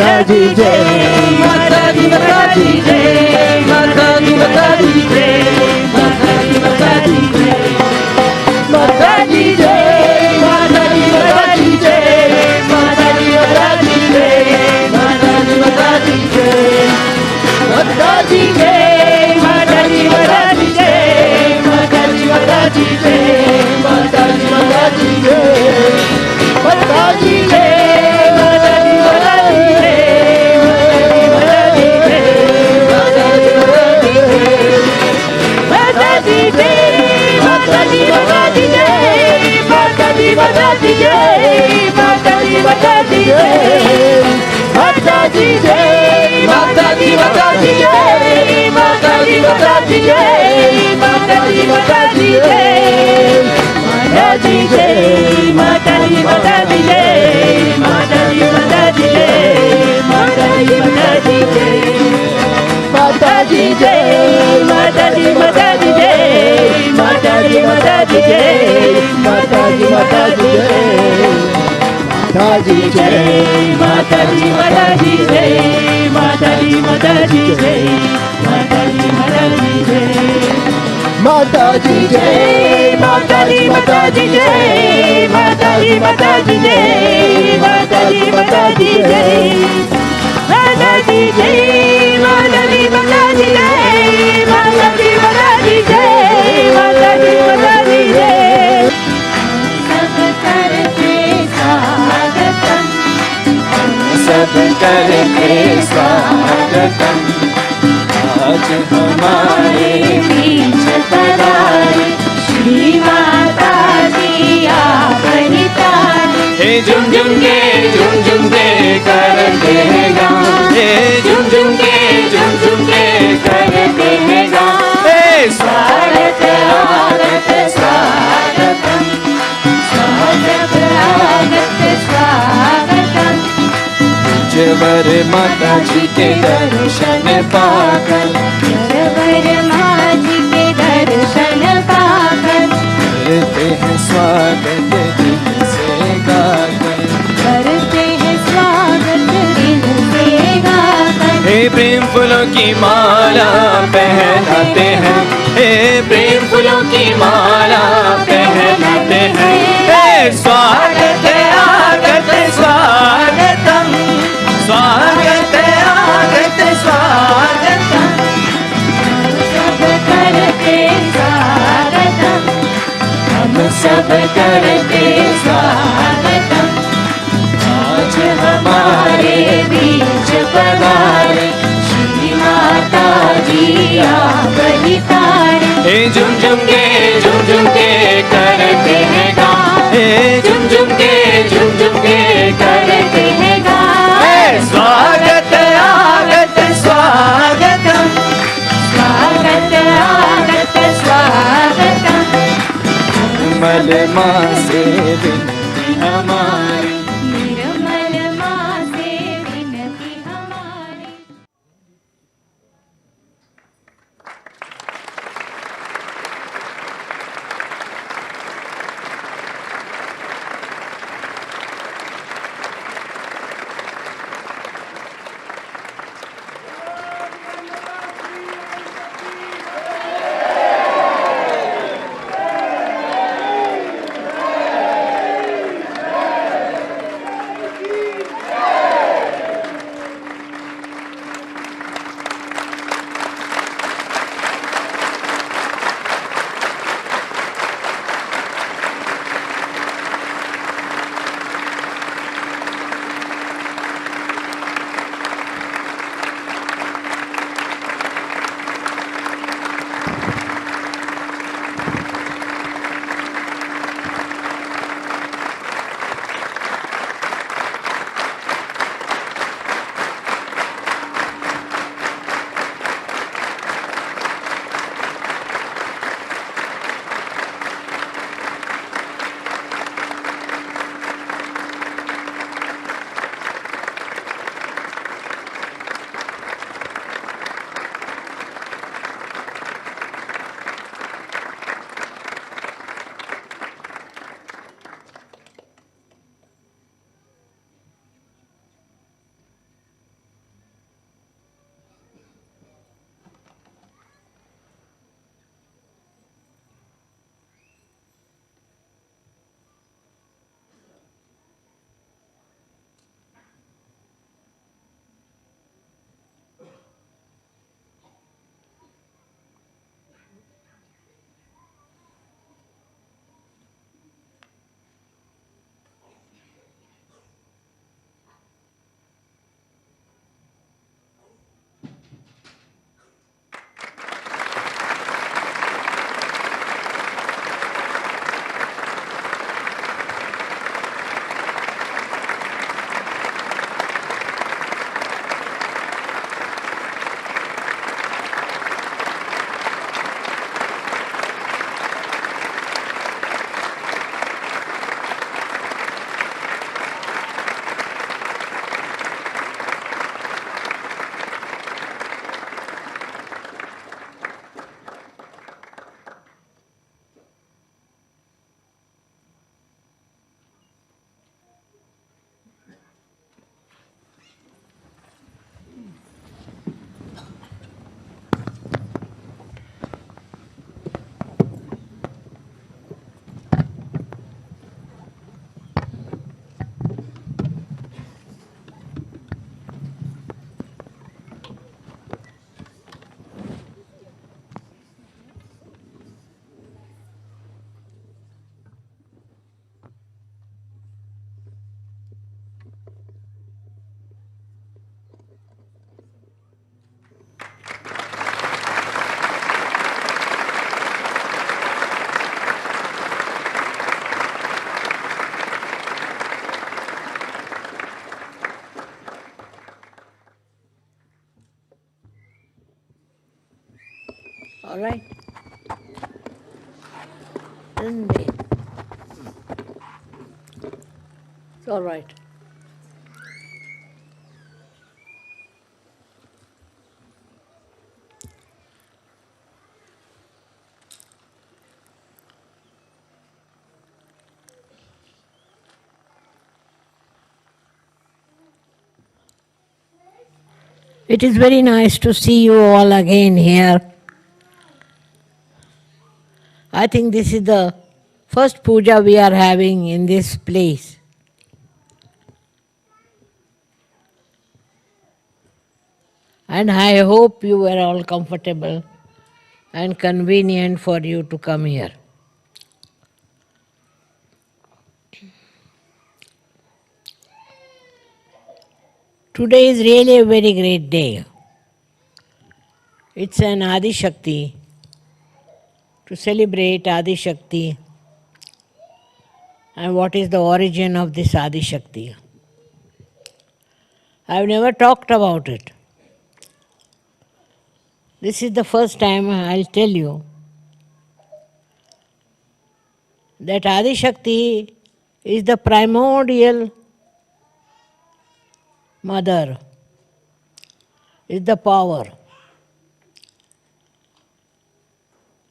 माता दी जय, माता दी जय, माता दी जय, माता दी जय, माता दी जय, माता दी जय, माता दी जय, माता दी जय, माता दी जय, माता दी जय, माता दी जय, माता दी जय, माता दी जय, सब करके स्वागतम, आज हमारे बीच पधारी श्री माता जी आप नितारी। हे झुम झुम के करते हैं गाँव, हे झुम झुम के करते हैं गाँव। हे स्वागत आगत स्वागतम, स्वागत आगत स्वागतम। जबर माता जी के दर्शन पाकर, जबर माता जी के दर्शन पाकर, करते हैं स्वागत दिल से गाकर, करते हैं स्वागत दिल से गाकर। हे प्रेम फूलों की माला पहनाते हैं, हे प्रेम फूलों की माला पहनाते हैं। हे स्वागत आगत स्वागतम, स्वागत आगत स्वागतम। सब करते स्वागतम, हम सब करते स्वागतम। आज हमारे बीच पधारे श्री माता जी आप नितारे। हे झुम झुम के करते हैं गाँव, हे झुम झुम के करते हैं गाँव। स्वागत आगत स्वागतम, स्वागत आगत स्वागतम। निर्मल माँ से विनती हमारी, निर्मल माँ से विनती हमारी। All right? Isn't it? It's all right. It is very nice to see you all again here. I think this is the first puja we are having in this place. And I hope you were all comfortable and convenient for you to come here. Today is really a very great day. It's an Adi Shakti, to celebrate Adi Shakti and what is the origin of this Adi Shakti. I've never talked about it. This is the first time I'll tell you that Adi Shakti is the primordial mother, is the power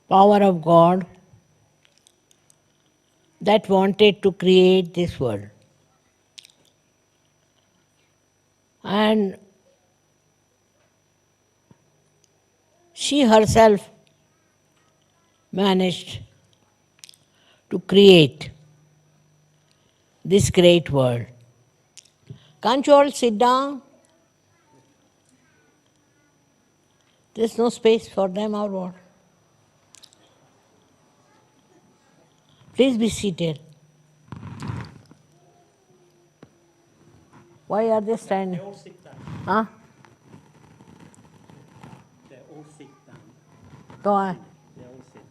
of God that wanted to create this world. And she herself managed to create this great world. Can't you all sit down? There's no space for them or what? Please be seated. Why are they standing? They all sit down. Huh? They all sit down. तो है They all sit.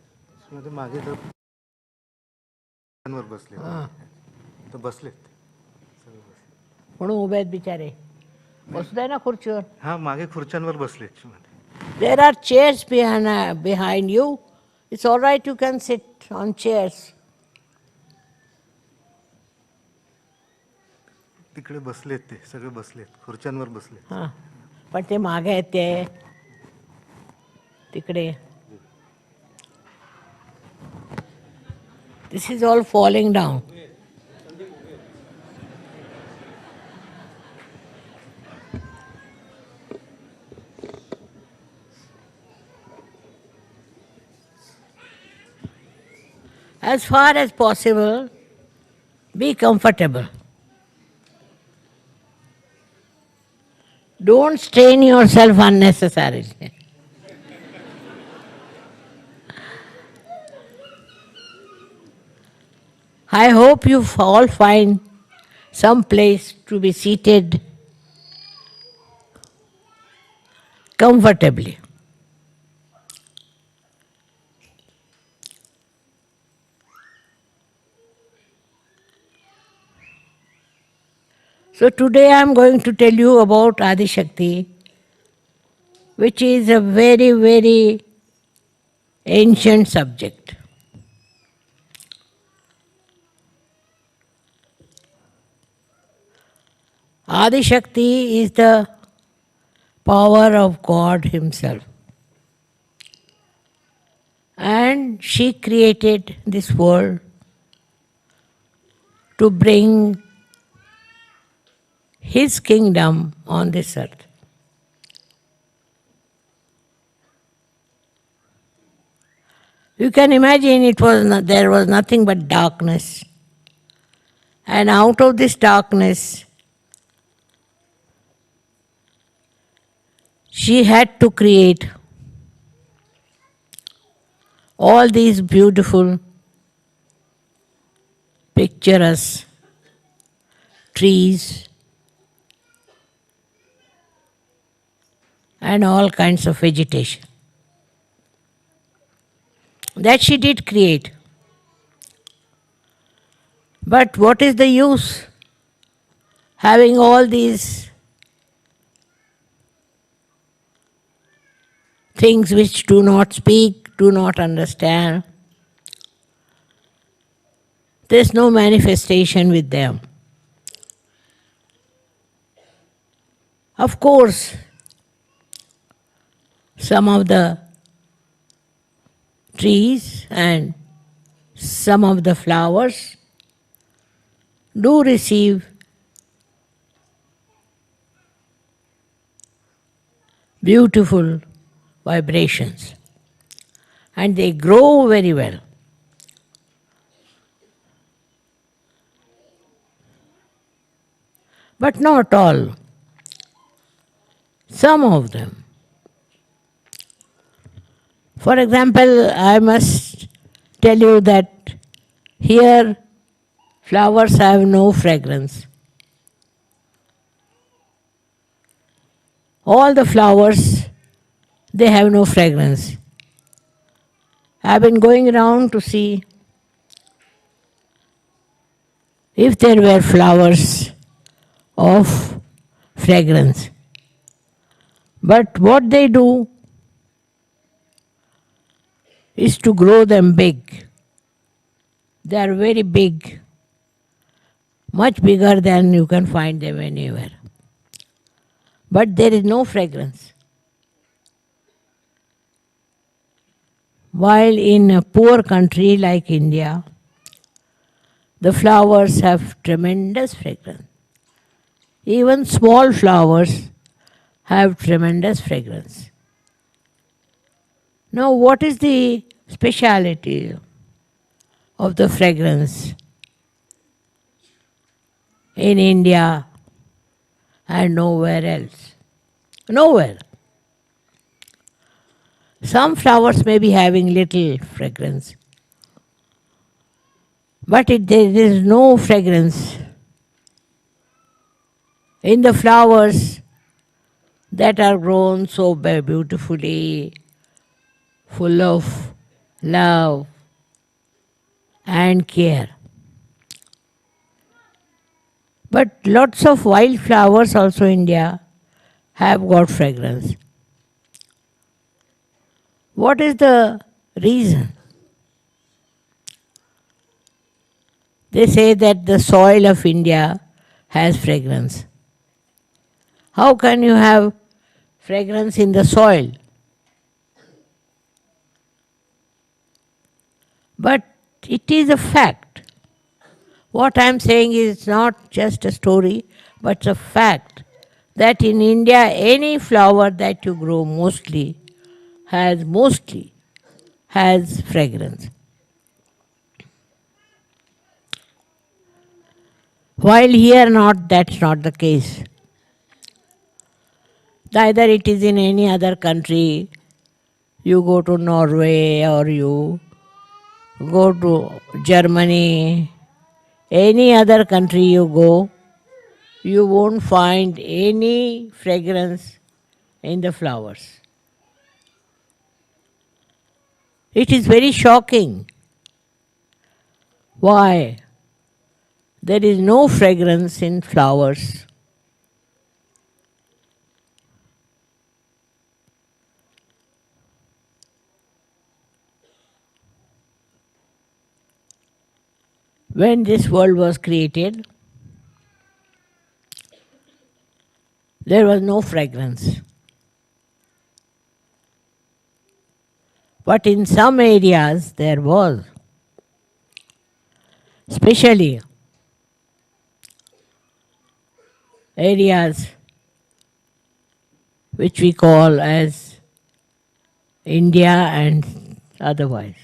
मध्ये मागे तर वर बसले हां तर बसलेत सगळे बसले म्हणून उभे आहेत बिचारे बसू दे ना खुर्चीवर. हा मागे खुर्च्यांवर बसलेत मध्ये There are chairs behind you. It's all right, you can sit on chairs. तिकडे बसलेत ते सगळे बसलेत खुर्च्यांवर बसलेत हां पण ते मागे आहेत ते तिकडे. This is all falling down. As far as possible, be comfortable. Don't strain yourself unnecessarily. I hope you all find some place to be seated comfortably. So today I am going to tell you about Adi Shakti, which is a very, very ancient subject. Adi Shakti is the power of God Himself. And she created this world to bring His kingdom on this earth. You can imagine there was nothing but darkness. And out of this darkness, she had to create all these beautiful, picturesque trees and all kinds of vegetation. That she did create. But what is the use having all these things which do not speak, do not understand. There's no manifestation with them. Of course, some of the trees and some of the flowers do receive beautiful vibrations and they grow very well. But not all. Some of them. For example, I must tell you that here flowers have no fragrance. All the flowers, they have no fragrance. I've been going around to see if there were flowers of fragrance. But what they do is to grow them big. They are very big, much bigger than you can find them anywhere. But there is no fragrance. While in a poor country like India, the flowers have tremendous fragrance. Even small flowers have tremendous fragrance. Now, what is the speciality of the fragrance in India and nowhere else? Nowhere. Some flowers may be having little fragrance, but there is no fragrance in the flowers that are grown so beautifully, full of love and care. But lots of wild flowers also in India have got fragrance. What is the reason? They say that the soil of India has fragrance. How can you have fragrance in the soil? But it is a fact. What I am saying is not just a story, but it's a fact that in India any flower that you grow mostly has fragrance. While here that's not the case. Either it is in any other country, you go to Norway or you go to Germany, any other country you go, you won't find any fragrance in the flowers. It is very shocking. Why? There is no fragrance in flowers. When this world was created, there was no fragrance. But in some areas there was. Especially areas which we call as India and otherwise.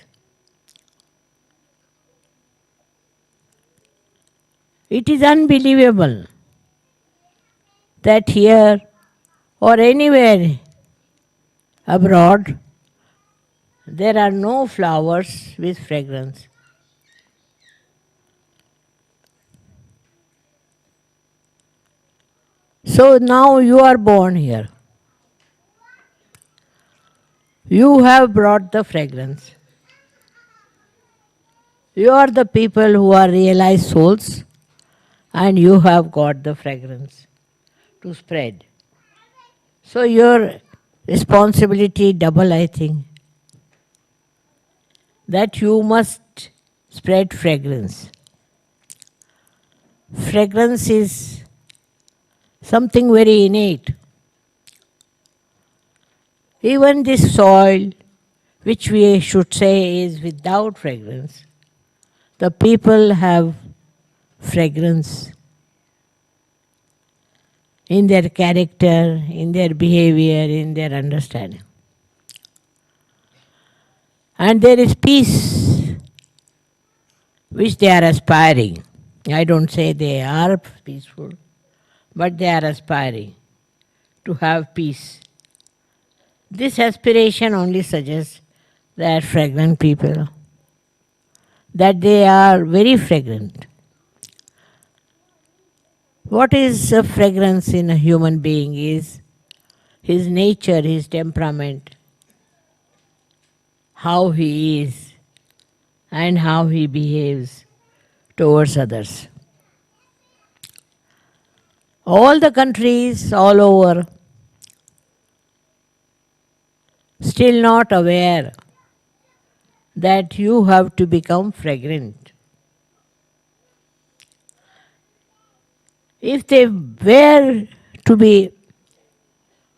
It is unbelievable that here or anywhere abroad there are no flowers with fragrance. So now you are born here. You have brought the fragrance. You are the people who are realized souls, and you have got the fragrance to spread. So your responsibility double, I think. That you must spread fragrance. Fragrance is something very innate. Even this soil, which we should say is without fragrance, the people have fragrance in their character, in their behavior, in their understanding. And there is peace which they are aspiring. I don't say they are peaceful, but they are aspiring to have peace. This aspiration only suggests that fragrant people, that they are very fragrant. What is a fragrance in a human being is his nature, his temperament, how he is, and how he behaves towards others. All the countries all over still not aware that you have to become fragrant. If they were to be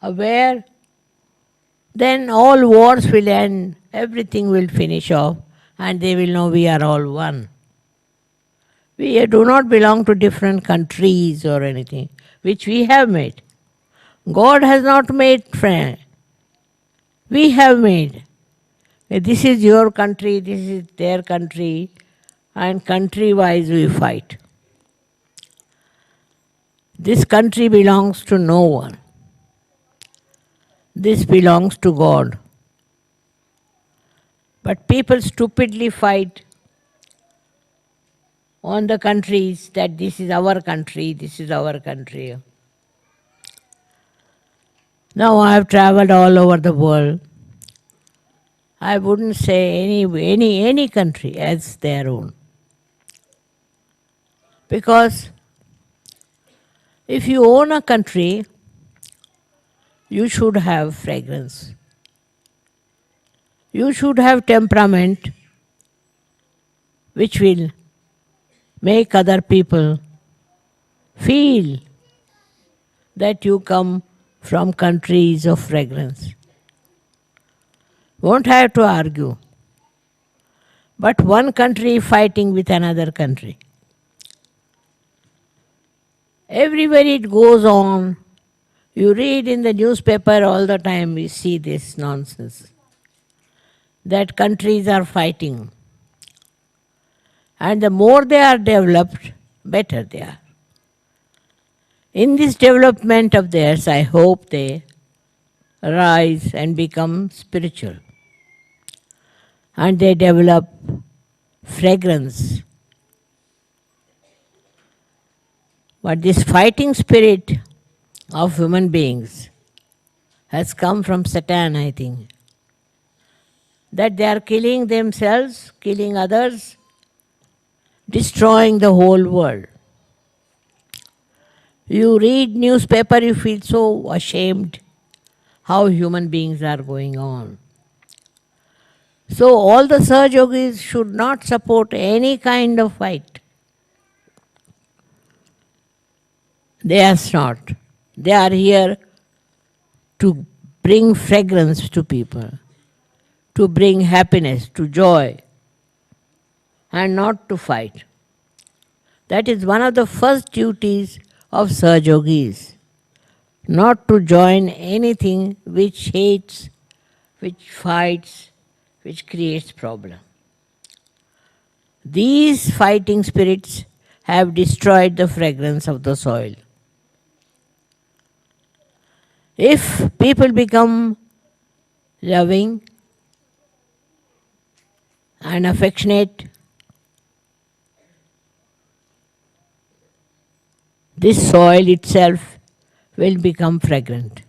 aware, then all wars will end, everything will finish off, and they will know we are all one. We do not belong to different countries or anything, which we have made. God has not made friend. We have made. This is your country, this is their country, and country-wise we fight. This country belongs to no one. This belongs to God. But people stupidly fight on the countries that this is our country, this is our country. Now I have traveled all over the world. I wouldn't say any country as their own. Because if you own a country, you should have fragrance. You should have temperament which will make other people feel that you come from countries of fragrance. Won't have to argue. But one country fighting with another country. Everywhere it goes on, you read in the newspaper all the time, we see this nonsense. That countries are fighting. And the more they are developed, better they are. In this development of theirs, I hope they rise and become spiritual. And they develop fragrance. But this fighting spirit of human beings has come from Satan, I think. That they are killing themselves, killing others, destroying the whole world. You read newspaper, you feel so ashamed how human beings are going on. So all the Sahaja Yogis should not support any kind of fight. They are not. They are here to bring fragrance to people, to bring happiness, to joy, and not to fight. That is one of the first duties of Sahaja Yogis, not to join anything which hates, which fights, which creates problem. These fighting spirits have destroyed the fragrance of the soil. If people become loving and affectionate, this soil itself will become fragrant.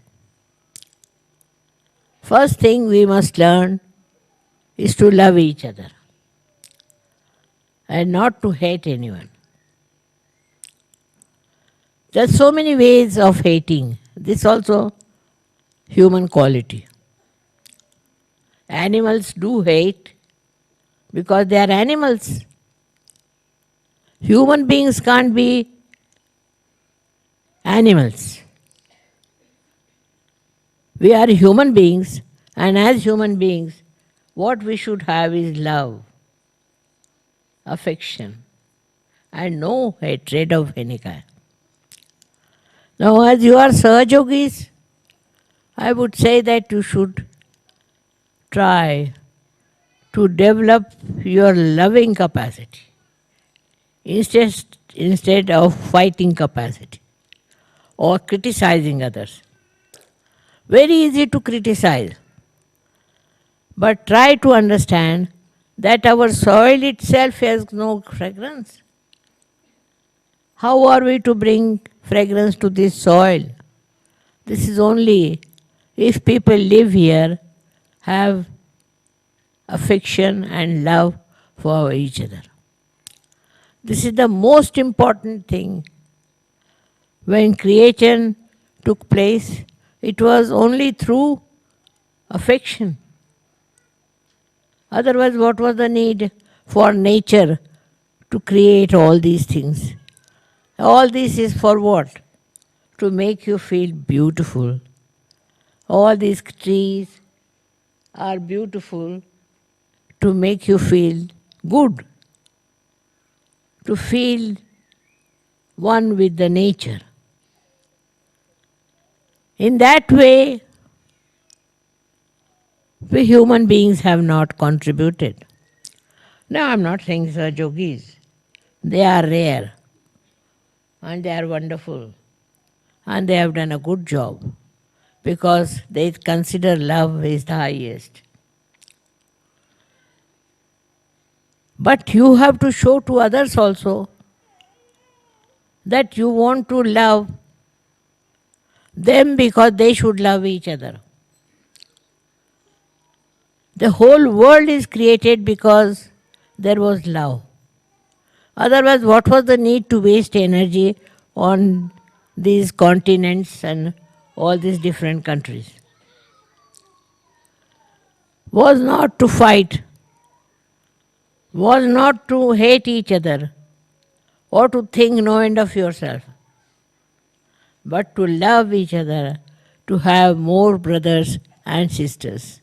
First thing we must learn is to love each other and not to hate anyone. There are so many ways of hating. This also human quality. Animals do hate because they are animals. Human beings can't be animals. We are human beings, and as human beings, what we should have is love, affection, and no hatred of any kind. Now, as you are Sahajogis, I would say that you should try to develop your loving capacity instead of fighting capacity or criticizing others. Very easy to criticize, but try to understand that our soil itself has no fragrance. How are we to bring fragrance to this soil? This is only if people live here, have affection and love for each other. This is the most important thing. When creation took place, it was only through affection. Otherwise, what was the need for nature to create all these things? All this is for what? To make you feel beautiful. All these trees are beautiful to make you feel good, to feel one with the nature. In that way, we human beings have not contributed. Now, I'm not saying Sahajogis. They are rare and they are wonderful and they have done a good job because they consider love is the highest. But you have to show to others also that you want to love them because they should love each other. The whole world is created because there was love. Otherwise, what was the need to waste energy on these continents and all these different countries? Was not to fight, was not to hate each other or to think no end of yourself, but to love each other, to have more brothers and sisters.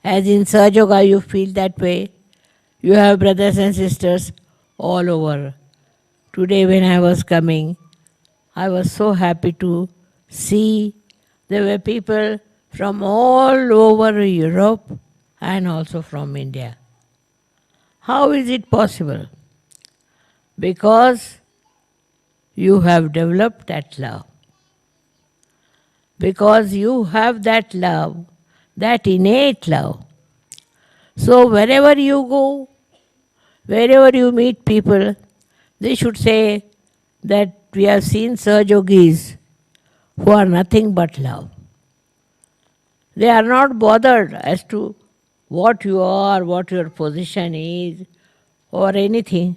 As in Sahajoga you feel that way, you have brothers and sisters all over. Today when I was coming, I was so happy to see there were people from all over Europe and also from India. How is it possible? Because you have developed that love. Because you have that love, that innate love. So wherever you go, wherever you meet people, they should say that we have seen Sahajogis who are nothing but love. They are not bothered as to what you are, what your position is, or anything.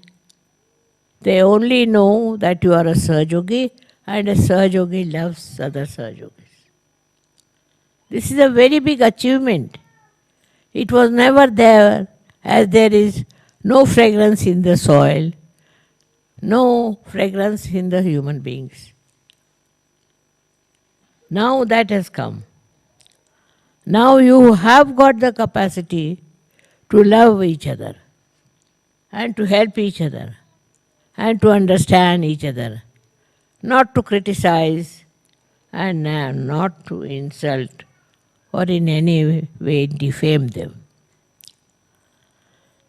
They only know that you are a Sahajogi and a Sahajogi loves other Sahajogis. This is a very big achievement. It was never there, as there is no fragrance in the soil, no fragrance in the human beings. Now that has come. Now you have got the capacity to love each other and to help each other and to understand each other, not to criticize and not to insult or in any way defame them.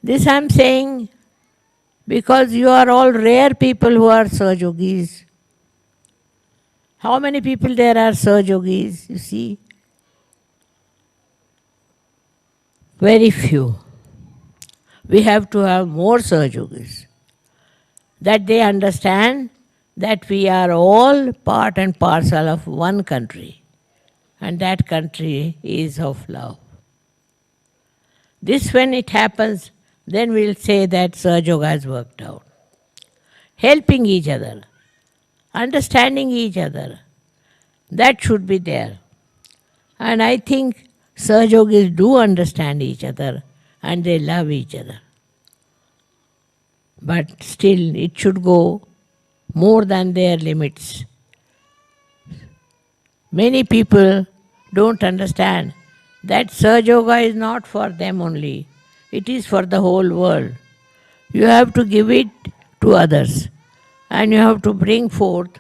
This I am saying because you are all rare people who are Sahajogis. How many people there are Sahajogis, you see? Very few. We have to have more Sahajogis, that they understand that we are all part and parcel of one country, and that country is of love. This when it happens, then we'll say that Sahajoga has worked out. Helping each other, understanding each other, that should be there. And I think Sahajogis do understand each other and they love each other. But still, it should go more than their limits. Many people don't understand that Sahaja is not for them only. It is for the whole world. You have to give it to others. And you have to bring forth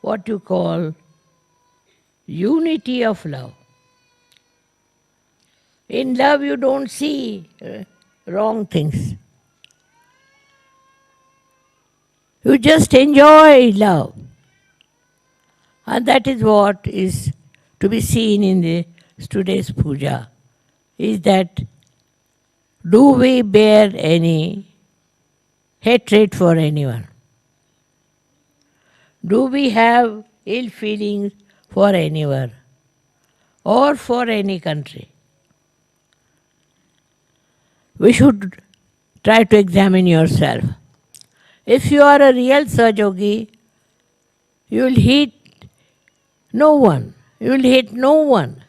what you call unity of love. In love, you don't see wrong things. You just enjoy love. And that is what is to be seen in today's puja, is that do we bear any hatred for anyone? Do we have ill feelings for anyone or for any country? We should try to examine yourself. If you are a real Sahajogi, you will hate no one. You will hate no one.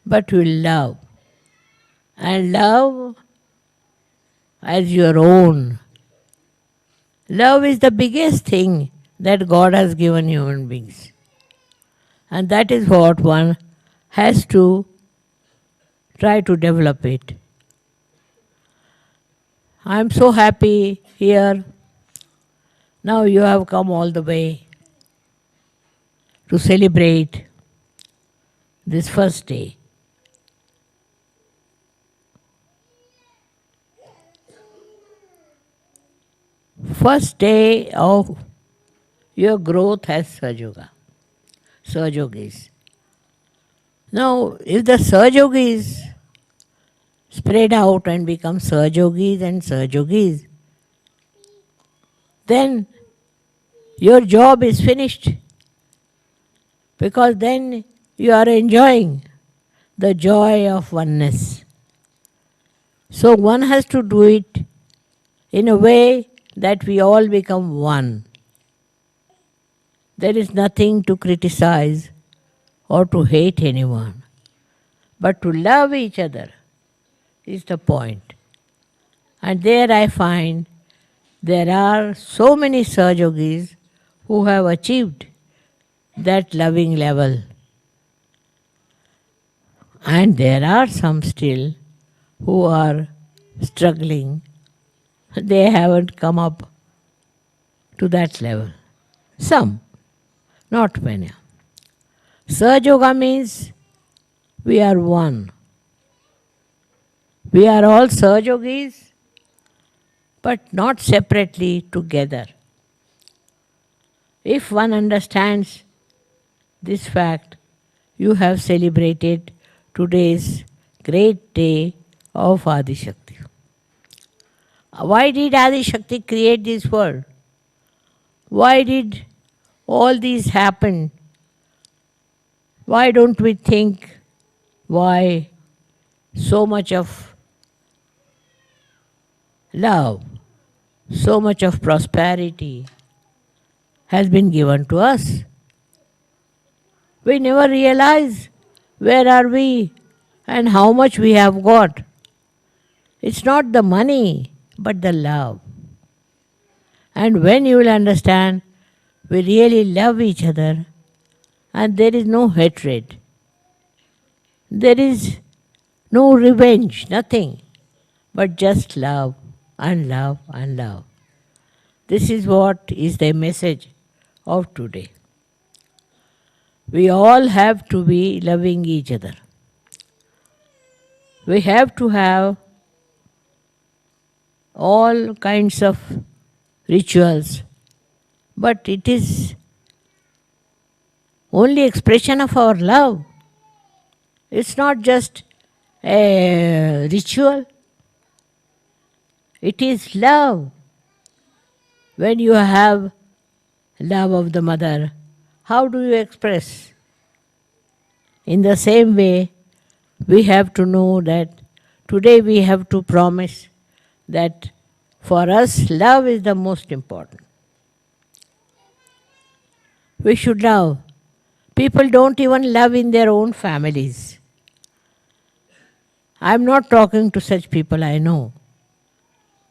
But you will love. And love as your own. Love is the biggest thing that God has given human beings. And that is what one has to try to develop it. I am so happy here. Now you have come all the way to celebrate this first day. First day of your growth as Sahajogis. Now, if the Sahajogis spread out and become Sahajogis and Sahajogis, then your job is finished. Because then you are enjoying the joy of oneness. So one has to do it in a way that we all become one. There is nothing to criticize or to hate anyone, but to love each other is the point. And there I find there are so many Sahajogis who have achieved that loving level. And there are some still who are struggling. They haven't come up to that level. Some, not many. Sahajoga means we are one. We are all Sahajogis, but not separately, together. If one understands this fact, you have celebrated today's great day of Adi Shakti. Why did Adi Shakti create this world? Why did all these happen? Why don't we think why so much of love, so much of prosperity has been given to us? We never realize where are we and how much we have got. It's not the money, but the love. And when you will understand, we really love each other and there is no hatred. There is no revenge, nothing, but just love and love and love. This is what is the message of today. We all have to be loving each other. We have to have all kinds of rituals, but it is only expression of our love. It's not just a ritual. It is love. When you have love of the mother, how do you express? In the same way, we have to know that today we have to promise that for us, love is the most important. We should love. People don't even love in their own families. I'm not talking to such people, I know.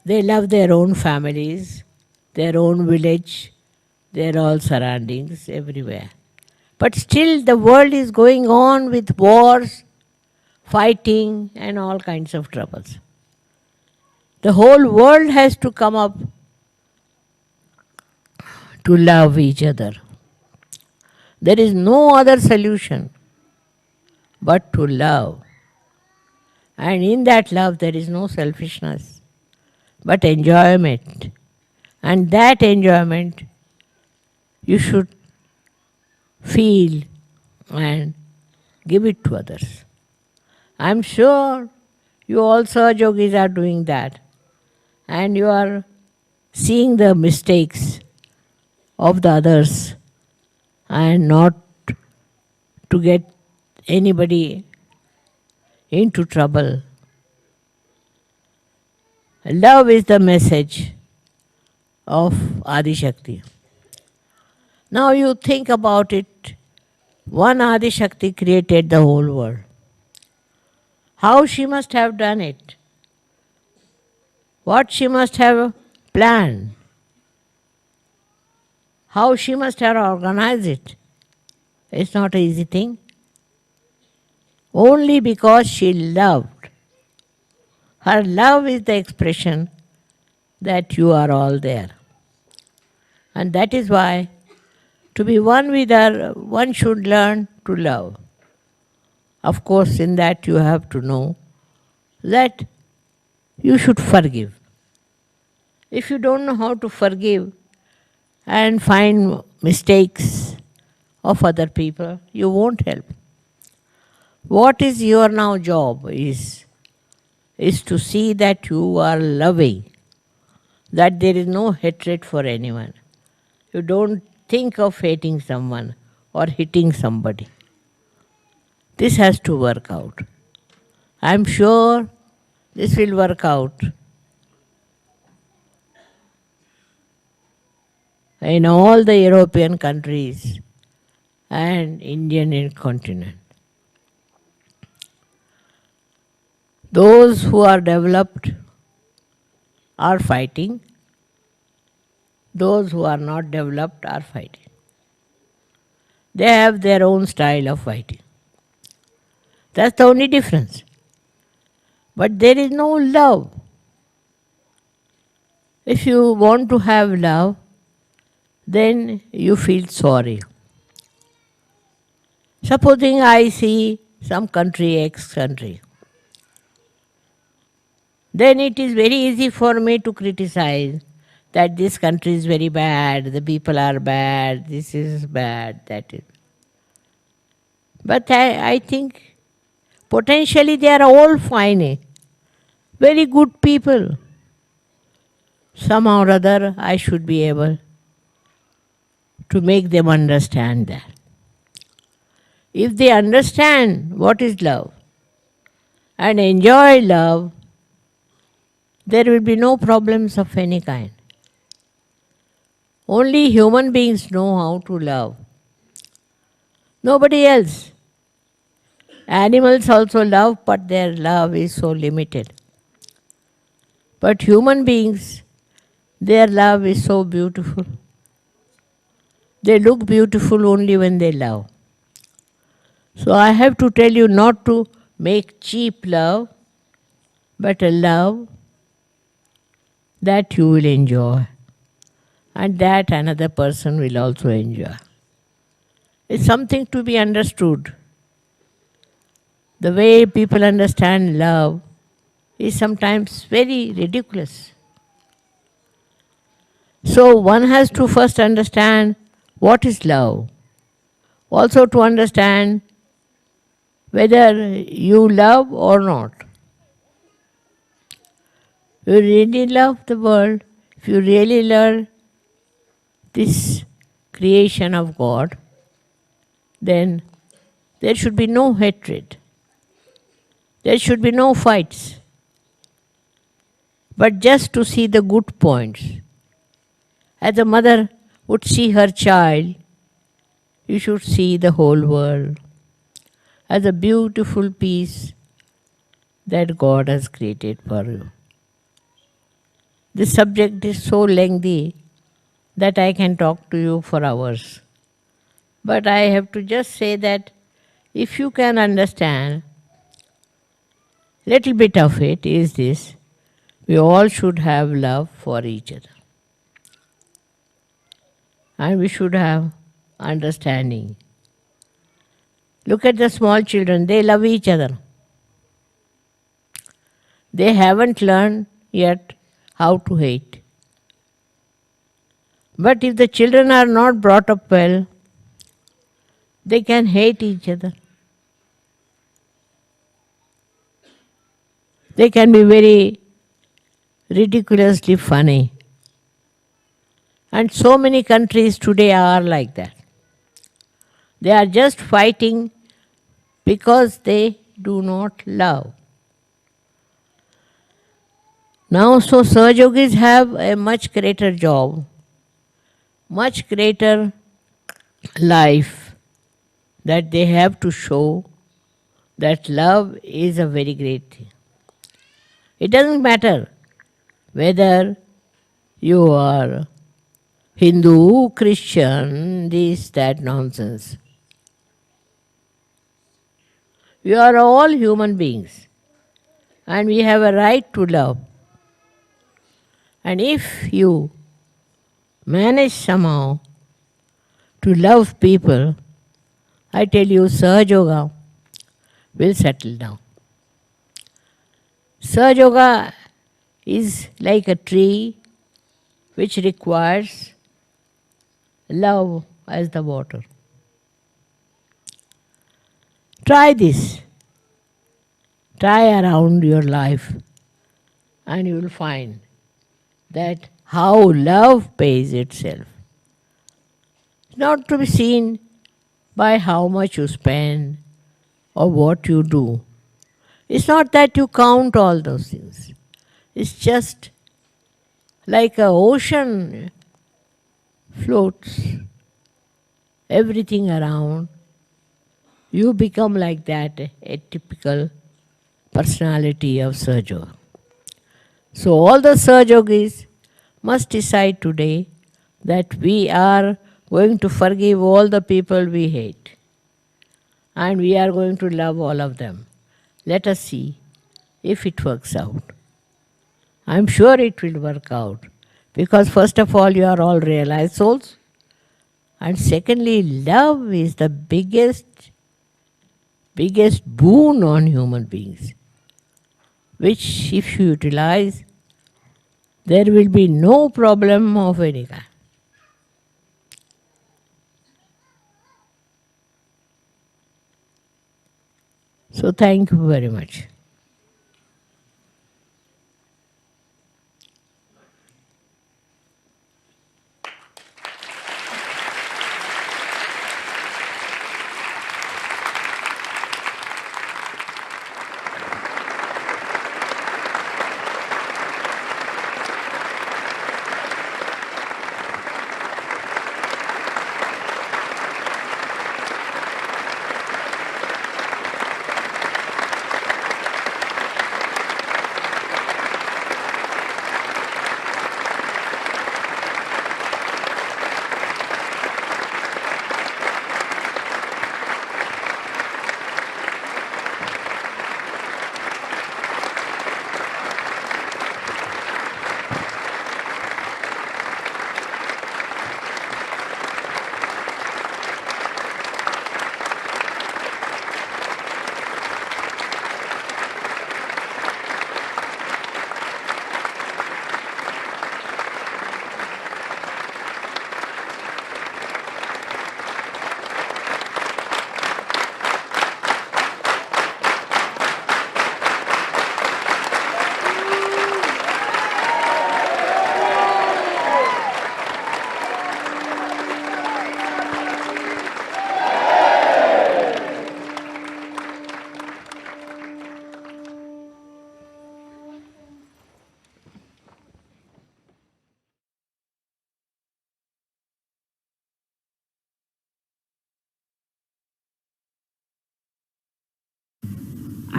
They love their own families, their own village, their all surroundings, everywhere. But still the world is going on with wars, fighting and all kinds of troubles. The whole world has to come up to love each other. There is no other solution but to love. And in that love there is no selfishness, but enjoyment. And that enjoyment you should feel and give it to others. I'm sure you all Sahajogis are doing that. And you are seeing the mistakes of the others and not to get anybody into trouble. Love is the message of Adi Shakti. Now you think about it, one Adi Shakti created the whole world. How she must have done it? What she must have planned? How she must have organized it? It's not an easy thing. Only because she loved. Her love is the expression that you are all there. And that is why to be one with her, one should learn to love. Of course, in that you have to know that you should forgive. If you don't know how to forgive and find mistakes of other people, you won't help. What is your now job is to see that you are loving, that there is no hatred for anyone. You don't think of hating someone or hitting somebody. This has to work out. I'm sure this will work out in all the European countries and Indian continent. Those who are developed are fighting. Those who are not developed are fighting. They have their own style of fighting. That's the only difference. But there is no love. If you want to have love, then you feel sorry. Supposing I see some country, X country, then it is very easy for me to criticize that this country is very bad, the people are bad, this is bad, that is. But I think potentially they are all fine, very good people. Somehow or other I should be able to make them understand that. If they understand what is love and enjoy love, there will be no problems of any kind. Only human beings know how to love. Nobody else. Animals also love, but their love is so limited. But human beings, their love is so beautiful. They look beautiful only when they love. So I have to tell you not to make cheap love, but a love that you will enjoy and that another person will also enjoy. It's something to be understood. The way people understand love is sometimes very ridiculous. So one has to first understand what is love. Also to understand whether you love or not. If you really love the world, if you really love this creation of God, then there should be no hatred. There should be no fights. But just to see the good points. As a mother would see her child, you should see the whole world as a beautiful piece that God has created for you. This subject is so lengthy that I can talk to you for hours. But I have to just say that if you can understand, little bit of it is this: we all should have love for each other. And we should have understanding. Look at the small children, they love each other. They haven't learned yet how to hate. But if the children are not brought up well, they can hate each other. They can be very ridiculously funny. And so many countries today are like that. They are just fighting because they do not love. Now, so Sahajogis have a much greater job, much greater life, that they have to show that love is a very great thing. It doesn't matter whether you are Hindu, Christian, this, that nonsense. We are all human beings and we have a right to love. And if you manage somehow to love people, I tell you, Sahajoga will settle down. Sahajoga is like a tree which requires love as the water. Try this. Try around your life and you will find that how love pays itself. Not to be seen by how much you spend or what you do. It's not that you count all those things. It's just like an ocean floats everything around. You become like that, a typical personality of Sahajoga. So all the Sahajogis must decide today that we are going to forgive all the people we hate. And we are going to love all of them. Let us see if it works out. I'm sure it will work out. Because first of all, you are all realized souls. And secondly, love is the biggest boon on human beings, which if you utilize, there will be no problem of any kind. So thank you very much.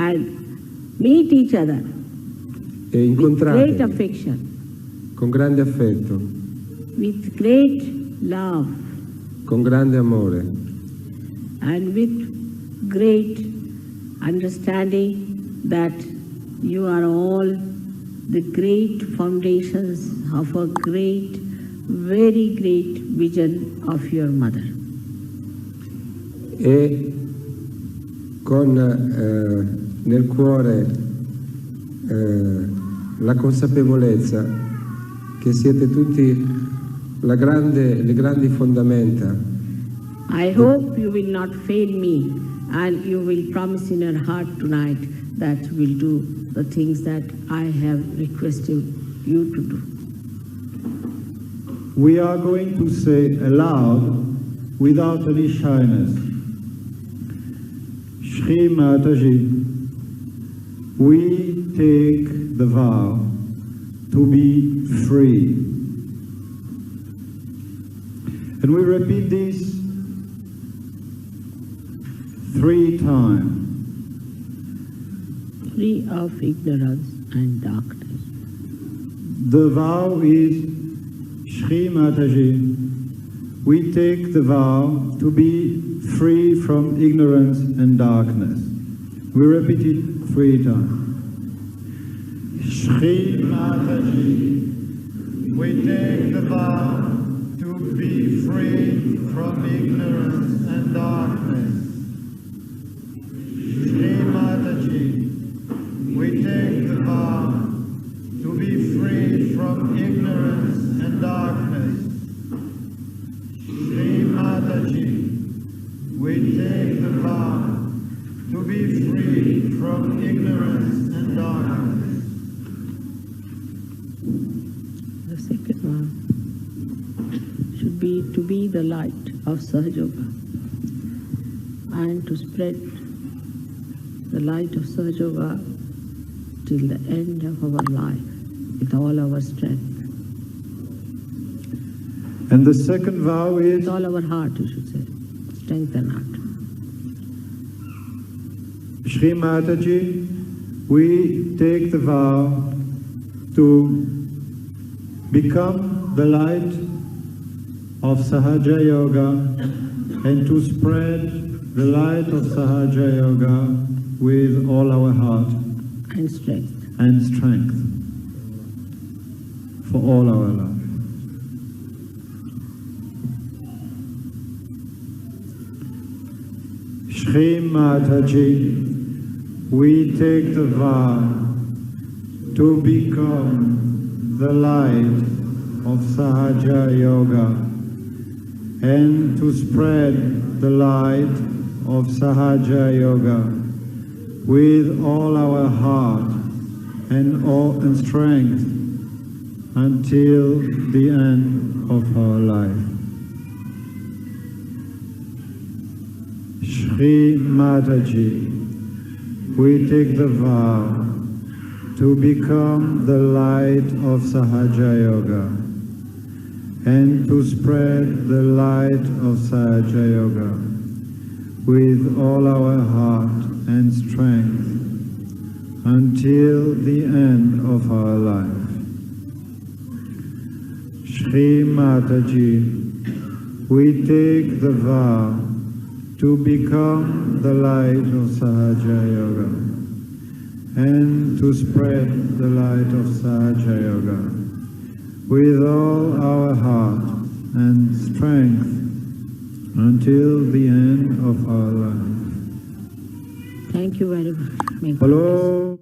and meet each other e with great incontratevi affection, con grande affetto, with great love, con grande amore and with great understanding that you are all the great foundations of a great, very great vision of your mother. e con nel cuore la consapevolezza che siete tutti le grandi fondamenta. I hope you will not fail me and you will promise in your heart tonight that you will do the things that I have requested you to do. We are going to say aloud, without any shyness, Shri Mataji, we take the vow to be free. And we repeat this 3 times. Free of ignorance and darkness. The vow is Shri Mataji, we take the vow to be free from ignorance and darkness. We repeat it 3 times. Shri Mataji, we take the vow to be free from ignorance and darkness. Shri Mataji, we take the vow to be free from ignorance and darkness. Shri Mataji, we take the vow to be free from ignorance and darkness. The second one should be to be the light of Sahajoga and to spread the light of Sahajoga till the end of our life with all our strength. And the second vow is With all our heart, you should say. Strength and heart. Shri Mataji, we take the vow to become the light of Sahaja Yoga and to spread the light of Sahaja Yoga with all our heart And strength. and strength for all our life. Shri Mataji, we take the vow to become the light of Sahaja Yoga and to spread the light of Sahaja Yoga with all our heart and strength until the end of our life. Shri Mataji, we take the vow to become the light of Sahaja Yoga and to spread the light of Sahaja Yoga with all our heart and strength until the end of our life. Shri Mataji, we take the vow to become the light of Sahaja Yoga and to spread the light of Sahaja Yoga with all our heart and strength until the end of our life. Thank you very much. May God bless you. Hello.